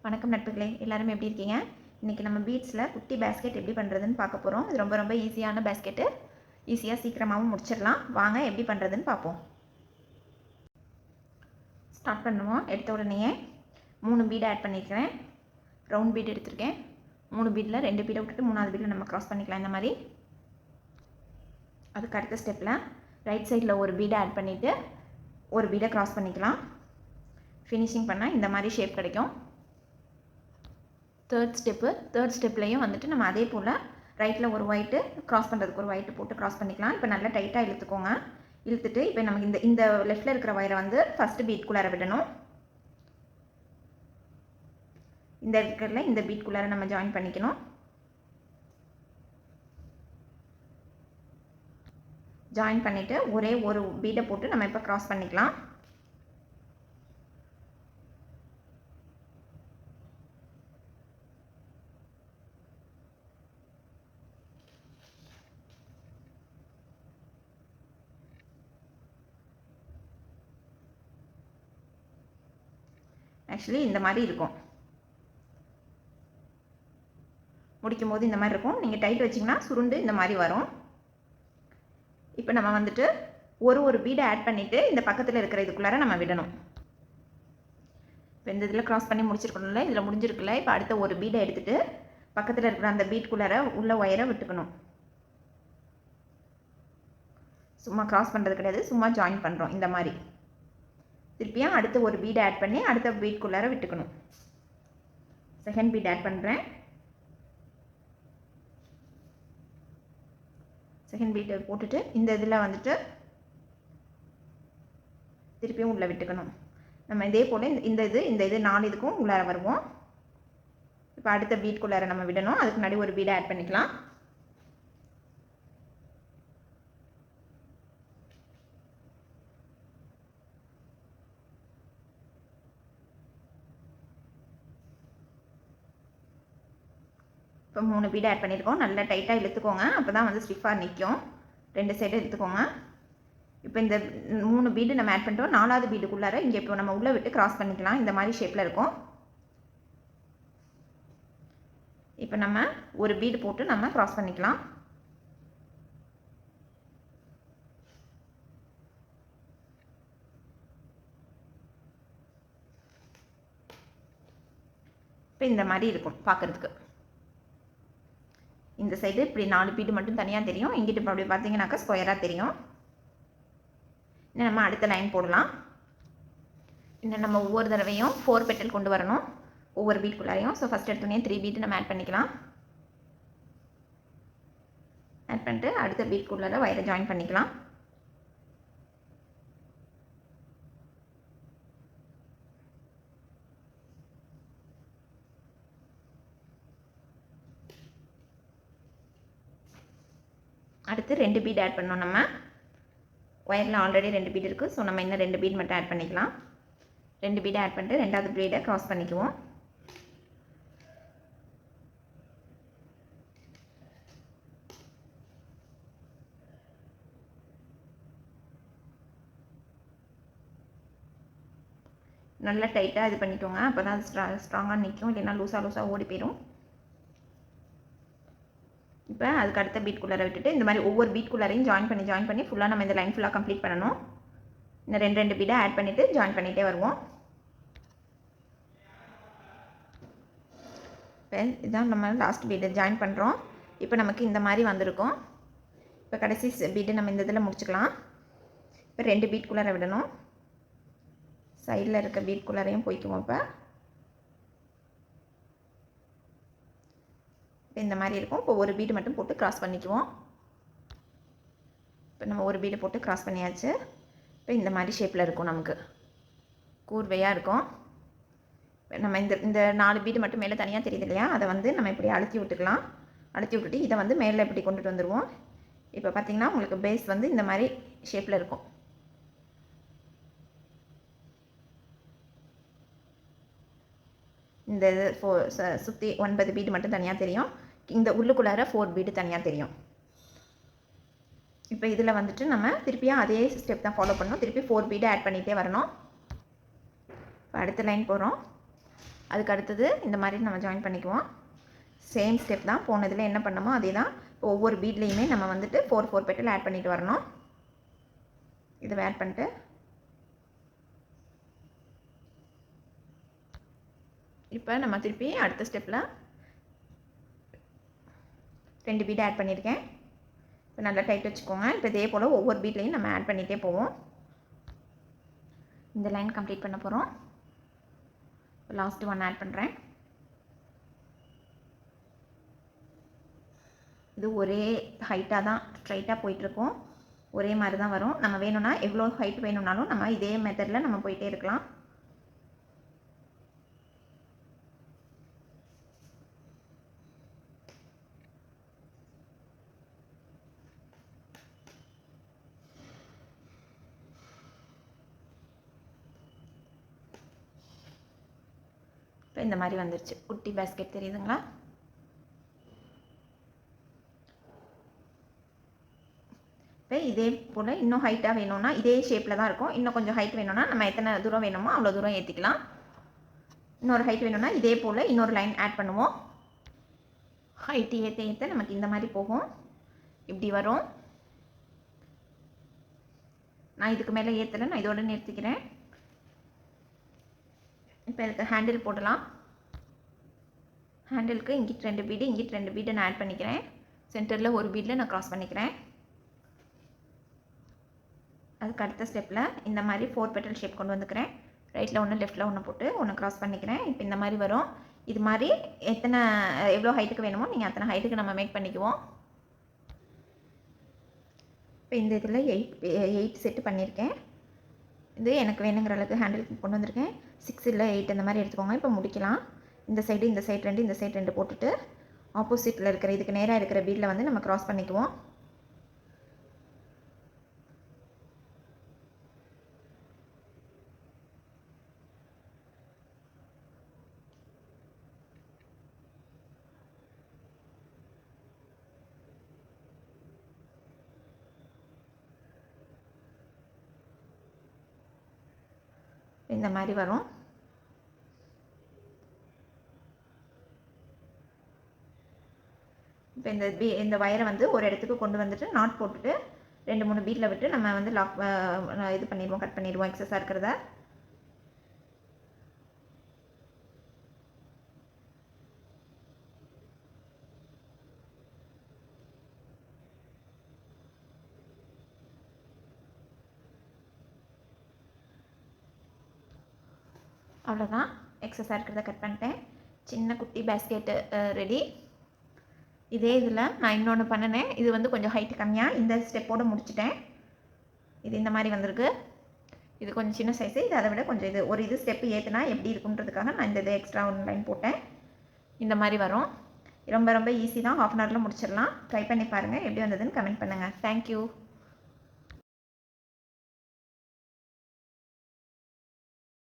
வணக்கம் நட்புகளே, எல்லாரும் எப்படி இருக்கீங்க? இன்றைக்கி நம்ம பீட்ஸில் குட்டி பேஸ்கெட் எப்படி பண்ணுறதுன்னு பார்க்க போகிறோம். இது ரொம்ப ஈஸியான பேஸ்கெட்டு. ஈஸியாக சீக்கிரமாகவும் முடிச்சிடலாம். வாங்க எப்படி பண்ணுறதுன்னு பார்ப்போம். ஸ்டார்ட் பண்ணுவோம். எடுத்த உடனேயே 3 பீடு ஆட் பண்ணிக்கிறேன். ரவுண்ட் பீடு எடுத்திருக்கேன். 3 பீடில் 2 பீடை விட்டுட்டு 3வது பீடில் நம்ம க்ராஸ் பண்ணிக்கலாம் இந்த மாதிரி. அதுக்கு அடுத்த ஸ்டெப்பில் ரைட் சைடில் ஒரு பீடை ஆட் பண்ணிவிட்டு ஒரு பீடை க்ராஸ் பண்ணிக்கலாம். ஃபினிஷிங் பண்ணால் இந்த மாதிரி ஷேப் கிடைக்கும். தேர்ட் ஸ்டெப்லேயும் வந்துட்டு நம்ம அதே போல் ரைட்டில் ஒரு ஒயிட்டு க்ராஸ் பண்ணுறதுக்கு ஒரு ஒயிட்டு போட்டு க்ராஸ் பண்ணிக்கலாம். இப்போ நல்லா டைட்டாக இழுத்துக்கோங்க. இழுத்துட்டு இப்போ நமக்கு இந்த லெஃப்ட்டில் இருக்கிற ஒயரை வந்து ஃபஸ்ட்டு பீட்குள்ளார விடணும். இந்த இருக்கிறதுல இந்த பீட்குள்ளார நம்ம ஜாயின் பண்ணிக்கணும். ஜாயின் பண்ணிவிட்டு ஒரே ஒரு பீடை போட்டு நம்ம இப்போ க்ராஸ் பண்ணிக்கலாம். ஆக்சுவலி இந்த மாதிரி இருக்கும். முடிக்கும் போது இந்த மாதிரி இருக்கும். நீங்கள் டைட் வச்சிங்கன்னா சுருண்டு இந்த மாதிரி வரும். இப்போ நம்ம வந்துட்டு ஒரு பீடை ஆட் பண்ணிவிட்டு இந்த பக்கத்தில் இருக்கிற இதுக்குள்ளார நம்ம விடணும். இப்போ இந்த இதில் க்ராஸ் பண்ணி முடிச்சிருக்கணும்ல, இதில் முடிஞ்சிருக்குல்ல. இப்போ அடுத்த ஒரு பீடை எடுத்துகிட்டு பக்கத்தில் இருக்கிற அந்த பீட்குள்ளார உள்ள ஒயரை விட்டுக்கணும். சும்மா க்ராஸ் பண்ணுறது கிடையாது, சும்மா ஜாயின் பண்ணுறோம் இந்த மாதிரி. திருப்பியும் அடுத்த ஒரு பீடை ஆட் பண்ணி அடுத்த பீட்குள்ளார விட்டுக்கணும். செகண்ட் பீட் ஆட் பண்ணுறேன். செகண்ட் பீட்டை போட்டுட்டு இந்த இதில் வந்துட்டு திருப்பியும் உள்ளே விட்டுக்கணும். நம்ம இதே போல் இந்த இது 4 இதுக்கும் உள்ளார வருவோம். இப்போ அடுத்த பீட்குள்ளார நம்ம விடணும். அதுக்கு முன்னாடி ஒரு பீடை ஆட் பண்ணிக்கலாம். இப்போ 3 பீடு ஆட் பண்ணியிருக்கோம். நல்லா டைட்டாக இழுத்துக்கோங்க. அப்போ தான் வந்து ஸ்டிஃபாக நிற்கும். 2 சைடும் இழுத்துக்கோங்க. இப்போ இந்த 3 பீடு நம்ம ஆட் பண்ணிட்டோம். 4வது பீடுக்குள்ளார இங்கே இப்போ நம்ம உள்ளே விட்டு க்ராஸ் பண்ணிக்கலாம். இந்த மாதிரி ஷேப்பில் இருக்கும். இப்போ நம்ம ஒரு பீடு போட்டு நம்ம க்ராஸ் பண்ணிக்கலாம். இப்போ இந்த மாதிரி இருக்கும் பார்க்குறதுக்கு. இந்த சைடு இப்படி 4 பீடு மட்டும் தனியாக தெரியும். இங்கிட்டு இப்போ அப்படி பார்த்தீங்கன்னாக்கா ஸ்கொயராக தெரியும். இன்னும் நம்ம அடுத்த லைன் போடலாம். இன்னும் நம்ம ஒவ்வொரு தடவையும் 4 பெட்டல் கொண்டு வரணும் ஒவ்வொரு பீட்குள்ளாரையும். ஸோ ஃபஸ்ட் எடுத்தோடனே 3 பீடு நம்ம ஆட் பண்ணிக்கலாம். ஆட் பண்ணிட்டு அடுத்த பீட்குள்ளார வயரை ஜாயின் பண்ணிக்கலாம். அடுத்து 2 பீட் ஆட் பண்ணோம். நம்ம ஒயரில் ஆல்ரெடி 2 பீட் இருக்குது. ஸோ நம்ம இன்னும் 2 பீட் மட்டும் ஆட் பண்ணிக்கலாம். 2 பீடை ஆட் பண்ணிட்டு 2வது பீடை க்ராஸ் பண்ணிக்குவோம். நல்லா டைட்டாக இது பண்ணிக்கோங்க. அப்போ தான் அது ஸ்ட்ராங்காக நிற்கும். இல்லைன்னா லூஸாக ஓடி போயிடும். இப்போ அதுக்கு அடுத்த பீட்குள்ளார விட்டுட்டு இந்த மாதிரி ஒவ்வொரு பீட்குள்ளாரையும் ஜாயின் பண்ணி ஃபுல்லாக நம்ம இந்த லைன் ஃபுல்லாக கம்ப்ளீட் பண்ணணும். இந்த 2 பீடை ஆட் பண்ணிவிட்டு ஜாயின் பண்ணிகிட்டே வருவோம். இப்போ இதுதான் நம்ம லாஸ்ட் பீடை ஜாயின் பண்ணுறோம். இப்போ நமக்கு இந்த மாதிரி வந்திருக்கும். இப்போ கடைசி பீடை நம்ம இந்த இதில் முடிச்சுக்கலாம். இப்போ 2 பீட்குள்ளார விடணும். சைடில் இருக்க பீட்குள்ளாரையும் போய்க்குவோம். இப்போ இந்த மாதிரி இருக்கும். இப்போ ஒரு பீடு மட்டும் போட்டு க்ராஸ் பண்ணிக்குவோம். இப்போ நம்ம ஒரு பீடு போட்டு க்ராஸ் பண்ணியாச்சு. இப்போ இந்த மாதிரி ஷேப்பில் இருக்கும். நமக்கு கூர்வையாக இருக்கும். நம்ம இந்த 4 பீடு மட்டும் மேலே தனியாக தெரியுது இல்லையா, அதை வந்து நம்ம இப்படி அழுத்தி விட்டுக்கலாம். அழுத்தி விட்டுட்டு இதை வந்து மேலே இப்படி கொண்டுட்டு வந்துடுவோம். இப்போ பார்த்திங்கன்னா உங்களுக்கு பேஸ் வந்து இந்த மாதிரி ஷேப்பில் இருக்கும். இந்த சுற்றி 9 பீடு மட்டும் தனியாக தெரியும். இந்த உள்ளுக்குள்ளார 4 பீடு தனியாக தெரியும். இப்போ இதில் வந்துட்டு நம்ம திருப்பியும் அதே ஸ்டெப் தான் ஃபாலோ பண்ணணும். திருப்பி 4 பீடை ஆட் பண்ணிகிட்டே வரணும். இப்போ அடுத்த லைன் போகிறோம். அதுக்கு அடுத்தது இந்த மாதிரி நம்ம ஜாயின் பண்ணிக்குவோம். சேம் ஸ்டெப் தான், போனதில் என்ன பண்ணமோ அதே தான். ஒவ்வொரு பீட்லேயுமே நம்ம வந்துட்டு 4 பெட்டல் ஆட் பண்ணிட்டு வரணும். இதை ஆட் பண்ணிட்டு இப்போ நம்ம திருப்பி அடுத்த ஸ்டெப்பில் 2 பீட் ஆட் பண்ணியிருக்கேன். இப்போ நல்லா டைட் வச்சுக்கோங்க. இப்போ இதே போல் ஒவ்வொரு பீட்லையும் நம்ம ஆட் பண்ணிகிட்டே போவோம். இந்த லைன் கம்ப்ளீட் பண்ண போகிறோம். லாஸ்ட் ஒன் ஆட் பண்ணுறேன். இது ஒரே ஹைட்டாக தான் ஸ்ட்ரைட்டாக போயிட்டுருக்கோம். ஒரே மாதிரி தான் வரும். நம்ம வேணும்னா எவ்வளோ ஹைட் வேணும்னாலும் நம்ம இதே மெத்தடில் நம்ம போயிட்டே இருக்கலாம். இப்போ இந்த மாதிரி வந்துருச்சு. குட்டி பேஸ்கெட் தெரியுதுங்களா? இப்போ இதே போல் இன்னும் ஹைட்டாக வேணும்னா இதே ஷேப்பில் தான் இருக்கும். இன்னும் கொஞ்சம் ஹைட் வேணும்னா நம்ம எத்தனை தூரம் வேணுமோ அவ்வளோ தூரம் ஏற்றிக்கலாம். இன்னொரு ஹைட் வேணும்னா இதே போல் இன்னொரு லைன் ஆட் பண்ணுவோம். ஹைட்டு ஏற்ற ஏற்ற நமக்கு இந்த மாதிரி போகும். இப்படி வரும். நான் இதுக்கு மேலே ஏற்றலை, நான் இதோட நிறுத்திக்கிறேன். இப்போ இதுக்கு ஹேண்டில் போடலாம். ஹேண்டிலுக்கு இங்கிட்டு 2 பீடு, இங்கிட்டு 2 பீடு நான் ஆட் பண்ணிக்கிறேன். சென்டரில் ஒரு பீடில் நான் க்ராஸ் பண்ணிக்கிறேன். அதுக்கு அடுத்த ஸ்டெப்பில் இந்த மாதிரி 4 பெட்டல் ஷேப் கொண்டு வந்துக்கிறேன். ரைட்டில் ஒன்று, லெஃப்ட்டில் ஒன்று போட்டு ஒன்று க்ராஸ் பண்ணிக்கிறேன். இப்போ இந்த மாதிரி வரும். இது மாதிரி எவ்வளோ ஹைட்டுக்கு வேணுமோ நீங்கள் அத்தனை ஹைட்டுக்கு நம்ம மேக் பண்ணிக்குவோம். இப்போ இந்த இதில் 8 செட்டு பண்ணியிருக்கேன். இது எனக்கு வேணுங்கிற அளவுக்கு ஹேண்டில் கொண்டு வந்திருக்கேன். 6 இல்லை 8 இந்த மாதிரி எடுத்துக்கோங்க. இப்போ முடிக்கலாம். இந்த சைடு 2, இந்த சைடு 2 போட்டுட்டு ஆப்போசிட்டில் இருக்கிற இதுக்கு நேராக இருக்கிற பீடில் வந்து நம்ம க்ராஸ் பண்ணிக்குவோம். இந்த மாதிரி வரும். இப்போ இந்த வயரை வந்து ஒரு இடத்துக்கு கொண்டு வந்துட்டு நாட் போட்டுட்டு 2-3 பீட்டில் விட்டு நம்ம வந்து இது பண்ணிடுவோம், கட் பண்ணிடுவோம் எக்ஸஸாக இருக்கிறத. அவ்வளோதான், எக்ஸஸாக இருக்கிறத கட் பண்ணிட்டேன். சின்ன குட்டி பேஸ்கெட்டு ரெடி. இதே இதில் நான் இன்னொன்று பண்ணினேன். இது வந்து கொஞ்சம் ஹைட்டு கம்மியாக இந்த ஸ்டெப்போடு முடிச்சிட்டேன். இது இந்த மாதிரி வந்திருக்கு. இது கொஞ்சம் சின்ன சைஸு. இது அதை விட கொஞ்சம் இது ஸ்டெப்பு ஏற்றுனா எப்படி இருக்குன்றதுக்காக நான் இந்த எக்ஸ்ட்ரா ஒன்று லைன் போட்டேன். இந்த மாதிரி வரும். ரொம்ப ரொம்ப ஈஸி தான். 1/2 hourல முடிச்சிடலாம். ட்ரை பண்ணி பாருங்கள். எப்படி வந்ததுன்னு கமெண்ட் பண்ணுங்கள். தேங்க்யூ.